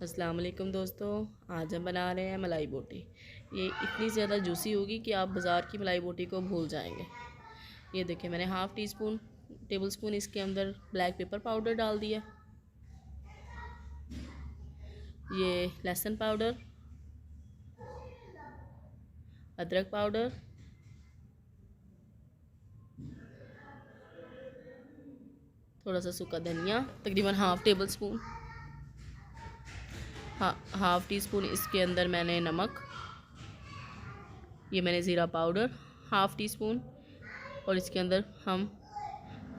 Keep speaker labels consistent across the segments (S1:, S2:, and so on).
S1: अस्सलाम वालेकुम दोस्तों, आज हम बना रहे हैं मलाई बोटी। ये इतनी ज़्यादा जूसी होगी कि आप बाज़ार की मलाई बोटी को भूल जाएंगे। ये देखिए, मैंने half tea spoon table spoon इसके अंदर ब्लैक पेपर पाउडर डाल दिया। ये लहसुन पाउडर, अदरक पाउडर, थोड़ा सा सूखा धनिया, तकरीबन half table spoon, half tea spoon इसके अंदर मैंने नमक, ये मैंने ज़ीरा पाउडर हाफ़ टी स्पून, और इसके अंदर हम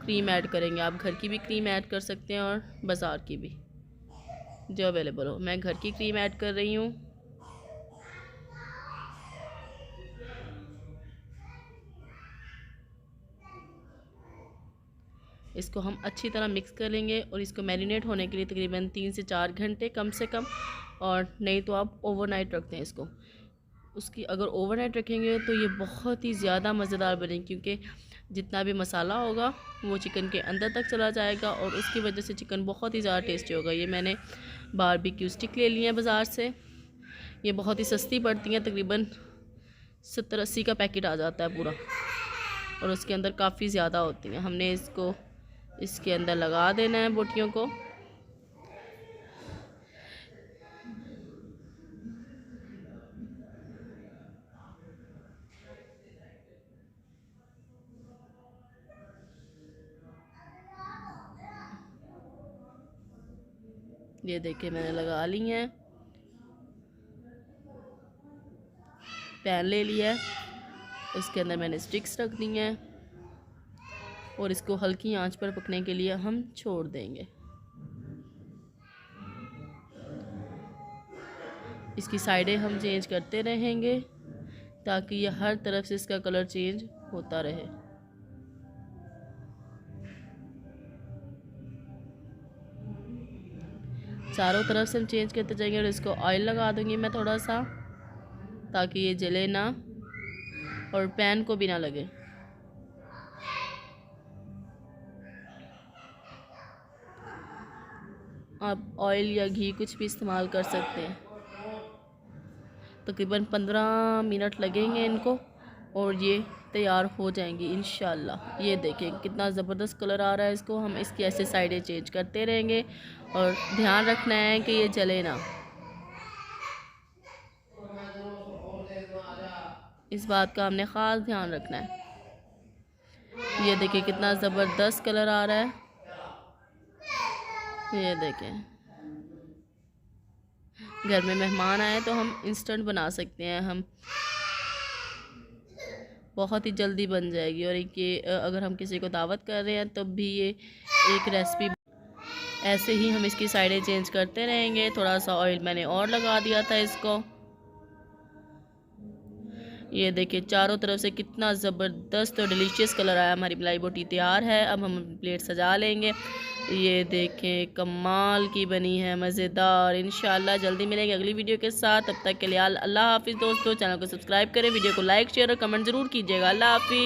S1: क्रीम ऐड करेंगे। आप घर की भी क्रीम ऐड कर सकते हैं और बाज़ार की भी, जो अवेलेबल हो। मैं घर की क्रीम ऐड कर रही हूँ। इसको हम अच्छी तरह मिक्स कर लेंगे और इसको मैरिनेट होने के लिए तकरीबन 3 से 4 घंटे कम से कम, और नहीं तो आप ओवरनाइट रखते हैं इसको। उसकी अगर ओवरनाइट रखेंगे तो ये बहुत ही ज़्यादा मज़ेदार बनेगी, क्योंकि जितना भी मसाला होगा वो चिकन के अंदर तक चला जाएगा और उसकी वजह से चिकन बहुत ही ज़्यादा टेस्टी होगा। ये मैंने बारबेक्यू स्टिक ले ली है बाज़ार से। ये बहुत ही सस्ती पड़ती हैं, तकरीबन 70-80 का पैकेट आ जाता है पूरा, और उसके अंदर काफ़ी ज़्यादा होती हैं। हमने इसको इसके अंदर लगा देना है बोटियों को। ये देखिए, मैंने लगा ली हैं। पैन ले लिया है, उसके अंदर मैंने स्टिक्स रख दी हैं और इसको हल्की आंच पर पकने के लिए हम छोड़ देंगे। इसकी साइडें हम चेंज करते रहेंगे ताकि ये हर तरफ से इसका कलर चेंज होता रहे। चारों तरफ से हम चेंज करते जाएंगे और इसको ऑयल लगा दूंगी मैं थोड़ा सा, ताकि ये जले ना और पैन को भी ना लगे। आप ऑयल या घी कुछ भी इस्तेमाल कर सकते हैं। तकरीबन 15 मिनट लगेंगे इनको और ये तैयार हो जाएंगी इंशाल्लाह। ये देखें कितना ज़बरदस्त कलर आ रहा है। इसको हम इसकी ऐसे साइडें चेंज करते रहेंगे और ध्यान रखना है कि ये जले ना। इस बात का हमने ख़ास ध्यान रखना है। ये देखिए कितना ज़बरदस्त कलर आ रहा है। ये देखें, घर में मेहमान आए तो हम इंस्टेंट बना सकते हैं। हम बहुत ही जल्दी बन जाएगी, और एक ये अगर हम किसी को दावत कर रहे हैं तब भी ये एक रेसिपी। ऐसे ही हम इसकी साइडें चेंज करते रहेंगे। थोड़ा सा ऑयल मैंने और लगा दिया था इसको। ये देखिए चारों तरफ से कितना ज़बरदस्त और डिलीशियस कलर आया। हमारी मलाई बोटी तैयार है। अब हम प्लेट सजा लेंगे। ये देखें कमाल की बनी है, मज़ेदार। इंशाल्लाह जल्दी मिलेंगे अगली वीडियो के साथ। तब तक के लिए अल्लाह हाफ़िज़ दोस्तों। चैनल को सब्सक्राइब करें, वीडियो को लाइक शेयर और कमेंट ज़रूर कीजिएगा। अल्लाह हाफ़िज़।